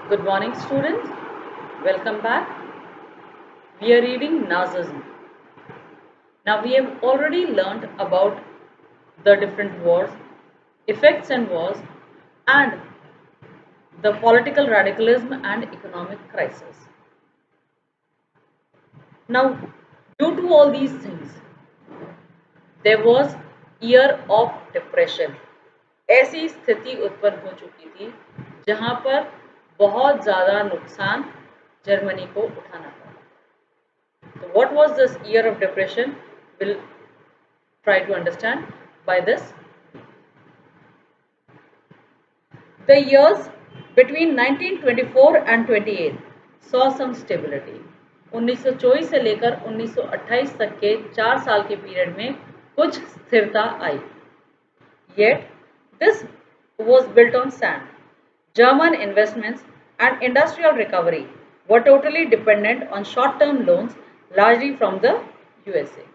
Good morning, students. Welcome back. We are reading Nazism. Now, we have already learned about the different wars, effects and wars, and the political radicalism and economic crisis. Now, due to all these things, there was year of depression. ऐसी स्थिति उत्पन्न हो चुकी थी जहां पर बहुत ज़्यादा नुकसान जर्मनी को उठाना पड़ा. So what was this year of depression? We'll try to understand by this. The years between 1924 and 28 saw some stability. 1924 से लेकर 1928 तक के 4 साल के पीरियड में कुछ स्थिरता आई. Yet this was built on sand. German investments and industrial recovery were totally dependent on short-term loans, largely from the USA.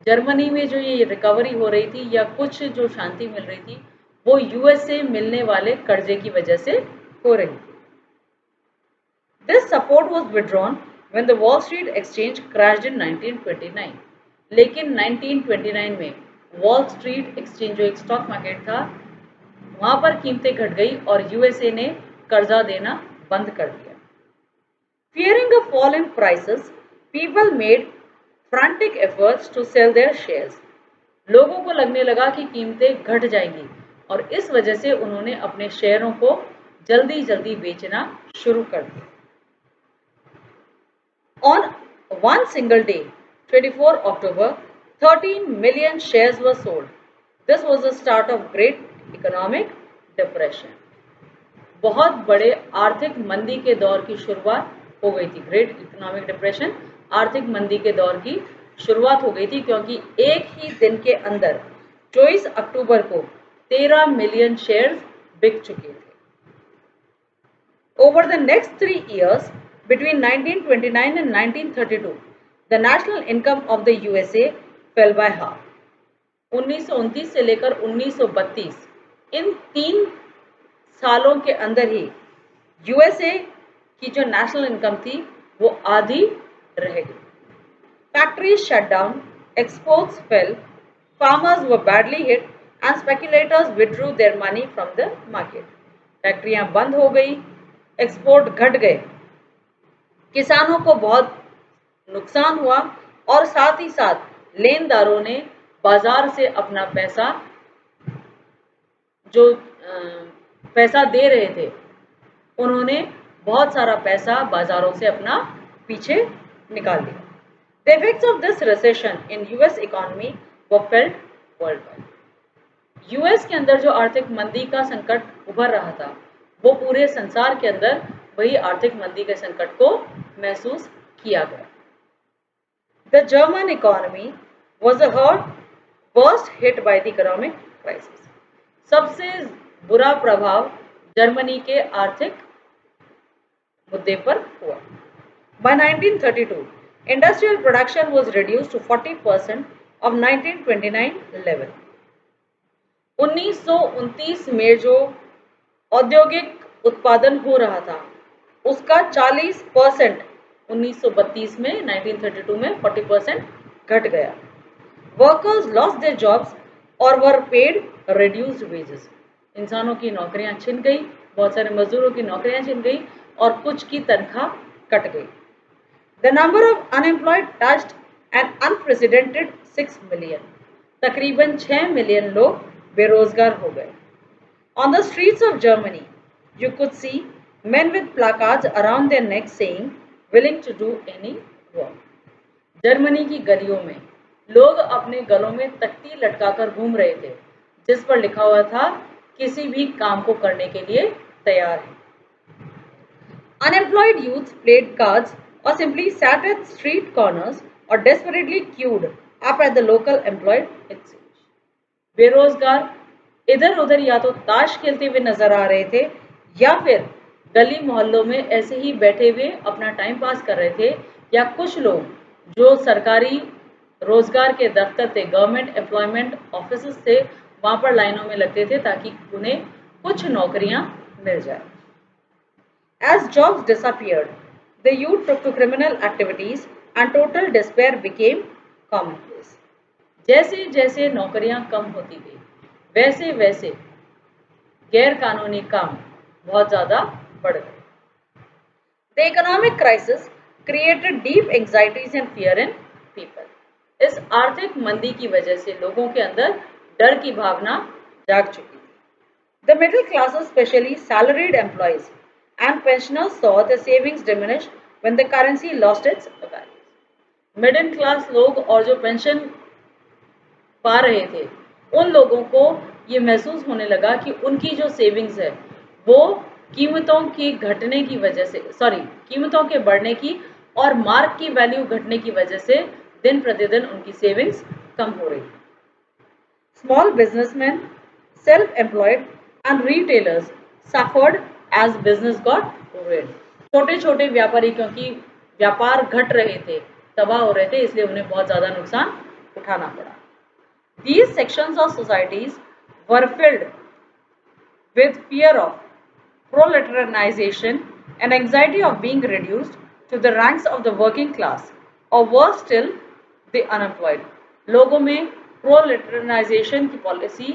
Germany में जो ये रिकवरी हो रही थी या कुछ जो शांति मिल रही थी वो यूएस से मिलने वाले कर्जे की वजह से हो रही थी. This support was withdrawn when the Wall Street Exchange crashed in 1929. लेकिन 1929 में वॉल स्ट्रीट एक्सचेंज जो एक स्टॉक मार्केट था वहां पर कीमतें घट गई और यूएसए ने कर्जा देना बंद कर दिया. Fearing a fall in prices, people made frantic efforts to sell their shares. लोगों को लगने लगा कि कीमतें घट जाएंगी और इस वजह से उन्होंने अपने शेयरों को जल्दी जल्दी बेचना शुरू कर दिया. On one single day, 24 October, 13 million shares were sold. This was the start of great economic depression. बहुत बड़े आर्थिक मंदी के दौर की शुरुआत हो गई थी. ग्रेट इकोनॉमिक डिप्रेशन आर्थिक मंदी के दौर की शुरुआत हो गई थी क्योंकि एक ही दिन के अंदर 24 अक्टूबर को 13 मिलियन शेयर्स बिक चुके थे. Over the next 3 years, between 1929 and 1932, the national income of the USA fell by half. 1929 से लेकर 1932 इन 3 सालों के अंदर ही यूएसए की जो नेशनल इनकम थी वो आधी रह गई. Factories shut down, exports fell, farmers were badly hit and speculators withdrew their money from the market. फैक्ट्रियां बंद हो गई, एक्सपोर्ट घट गए, किसानों को बहुत नुकसान हुआ और साथ ही साथ लेनदारों ने बाजार से अपना पैसा जो पैसा दे रहे थे उन्होंने बहुत सारा पैसा बाजारों से अपना पीछे निकाल दिया. The effects of this recession in US economy were felt worldwide. US के अंदर जो आर्थिक मंदी का संकट उभर रहा था वो पूरे संसार के अंदर वही आर्थिक मंदी के संकट को महसूस किया गया. The German economy was the worst hit by the economic crisis. सबसे बुरा प्रभाव जर्मनी के आर्थिक मुद्दे पर हुआ. By 1932, industrial production was reduced to 40% of 1929 level. 1929 में जो औद्योगिक उत्पादन हो रहा था उसका 40% 1932 में 1932 में 40% घट गया. Workers lost their jobs or were paid reduced wages. इंसानों की नौकरियां छिन गई, बहुत सारे मजदूरों की नौकरियां छिन गई और कुछ की तनख्वाह कट गई. The number of unemployed touched an unprecedented 6 million. तकरीबन 6 मिलियन लोग बेरोजगार हो गए. On the streets of Germany, you could see men with placards around their necks saying, willing to do any work. Germany की गलियों में लोग अपने गलों में तख्ती लटकाकर घूम रहे थे जिस पर लिखा हुआ था किसी भी काम को करने के लिए तैयार है. Unemployed youths played cards or simply sat at street corners or desperately queued up at the local employed exchange. बेरोजगार इधर उधर या तो ताश खेलते हुए नजर आ रहे थे या फिर गली मोहल्लों में ऐसे ही बैठे हुए अपना टाइम पास कर रहे थे या कुछ लोग जो सरकारी रोजगार के दफ्तर थे, गवर्नमेंट एम्प्लॉयमेंट ऑफिसेस थे, वहां पर लाइनों में लगते थे ताकि उन्हें कुछ नौकरियां मिल जाए. As jobs disappeared, the youth took to criminal activities and total despair became commonplace. जैसे जैसे नौकरियां कम होती गई, वैसे वैसे गैर कानूनी काम बहुत ज़्यादा बढ़ गए. The economic crisis created deep anxieties and fear in people. इस आर्थिक मंदी की वजह से लोगों के अंदर डर की भावना जाग चुकी थी. The middle class, especially salaried employees and pensioners, saw their savings diminish when the currency lost its value. Middle class लोग और जो पेंशन पा रहे थे, उन लोगों को ये महसूस होने लगा कि उनकी जो सेविंग्स है वो कीमतों की घटने की वजह से, कीमतों के बढ़ने की और मार्क की वैल्यू घटने की वजह से दिन प्रतिदिन उनकी सेविंग्स कम हो रही. Small businessmen, self-employed and retailers suffered as business got ruined. छोटे छोटे व्यापारी क्योंकि व्यापार घट रहे थे, तबाह हो रहे थे, इसलिए उन्हें बहुत ज़्यादा नुकसान उठाना पड़ा. These sections of societies were filled with fear of proletarianization and anxiety of being reduced to the ranks of the working class, or worse still, the unemployed. लोगों में प्रोलेटराइजेशन की पॉलिसी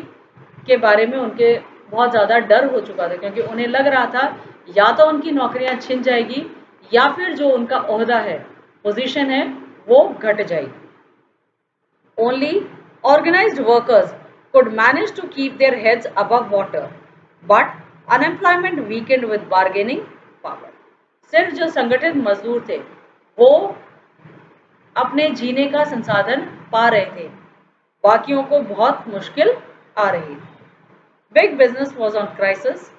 के बारे में उनके बहुत ज़्यादा डर हो चुका था, क्योंकि उन्हें लग रहा था या तो उनकी नौकरियां छिन जाएगी या फिर जो उनका ओहदा है, पोजीशन है, वो घट जाएगी. Only organized workers could manage to keep their heads above water, but unemployment weakened with bargaining power. सिर्फ जो संगठित मजदूर थे वो अपने जीने का संसाधन पा रहे थे, बाकियों को बहुत मुश्किल आ रही थी. Big business was on crisis.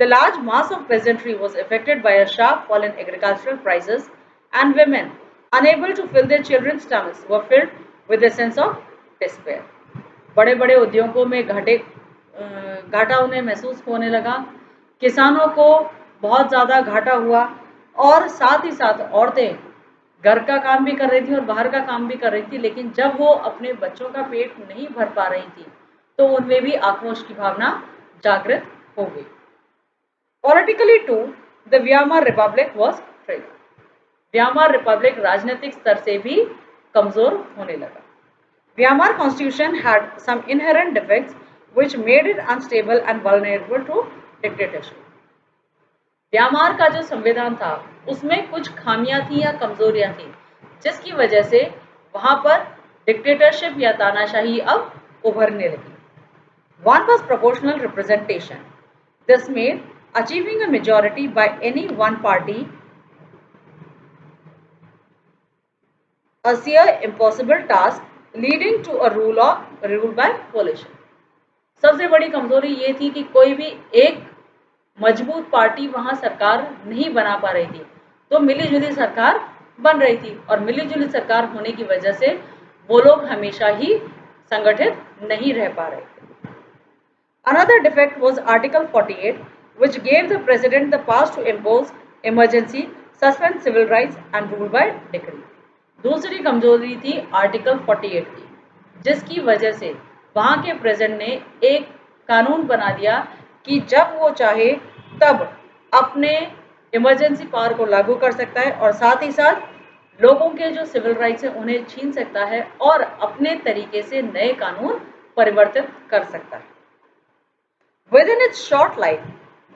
The large mass of peasantry was affected by a sharp fall in agricultural prices, and women, unable to fill their children's stomachs, were filled with a sense of despair. बड़े बड़े उद्योगों में घाटा उन्हें महसूस होने लगा. किसानों को बहुत ज़्यादा घाटा हुआ और साथ ही साथ औरतें घर का काम भी कर रही थी और बाहर का काम भी कर रही थी, लेकिन जब वो अपने बच्चों का पेट नहीं भर पा रही थी तो उनमें भी आक्रोश की भावना जागृत हो गई. Politically to the Weimar republic was triggered. Weimar republic राजनीतिक स्तर से भी कमजोर होने लगा. Weimar constitution had some inherent defects which made it unstable and vulnerable to dictatorship. Weimar का जो संविधान था उसमें कुछ खामियां थी या कमजोरियां थी, जिसकी वजह से वहां पर डिक्टेटरशिप या तानाशाही अब उभरने लगी. One was proportional representation. This made achieving a majority by any one party a sheer impossible task, leading to a rule by coalition. सबसे बड़ी कमजोरी ये थी कि कोई भी एक मजबूत पार्टी वहां सरकार नहीं बना पा रही थी, तो मिलीजुली सरकार बन रही थी और मिलीजुली सरकार होने की वजह से वो लोग हमेशा ही संगठित नहीं रह पा रहे थे. Another defect was Article 48, which gave the President the powers to impose emergency, suspend civil rights and rule by decree. दूसरी कमजोरी थी आर्टिकल 48 की, जिसकी वजह से वहाँ के प्रेसिडेंट ने एक कानून बना दिया कि जब वो चाहे तब अपने इमरजेंसी पावर को लागू कर सकता है और साथ ही साथ लोगों के जो सिविल राइट्स हैं उन्हें छीन सकता है और अपने तरीके से नए कानून परिवर्तित कर सकता है. Within its short life,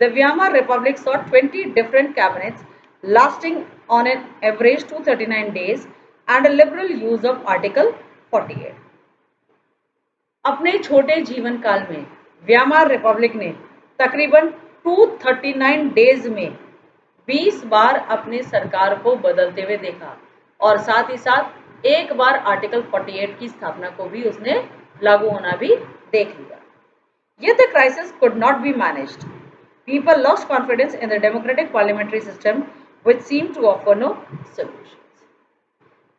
the Weimar Republic saw 20 different cabinets lasting on an average 239 days and a liberal use of Article 48. अपने छोटे जीवन काल में व्यामार रिपब्लिक ने तकरीबन 239 डेज में 20 बार अपने सरकार को बदलते हुए देखा और साथ ही साथ एक बार आर्टिकल 48 की स्थापना को भी उसने लागू होना भी देख लिया. Yet the crisis could not be managed. People lost confidence in the democratic parliamentary system, which seemed to offer no solutions.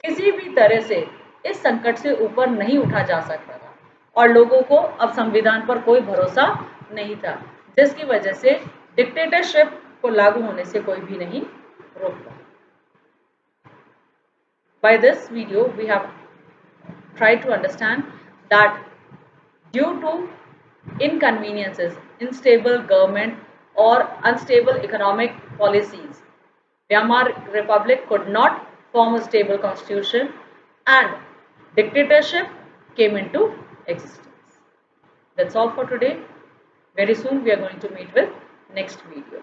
किसी भी तरह से इस संकट से ऊपर नहीं उठा जा सकता था और लोगों को अब संविधान पर कोई भरोसा नहीं था, जिसकी वजह से डिक्टेटरशिप को लागू होने से कोई भी नहीं रोक पाया. By this video, we have tried to understand that due to inconveniences, unstable government or unstable economic policies. Weimar Republic could not form a stable constitution and dictatorship came into existence. That's all for today. Very soon we are going to meet with next video.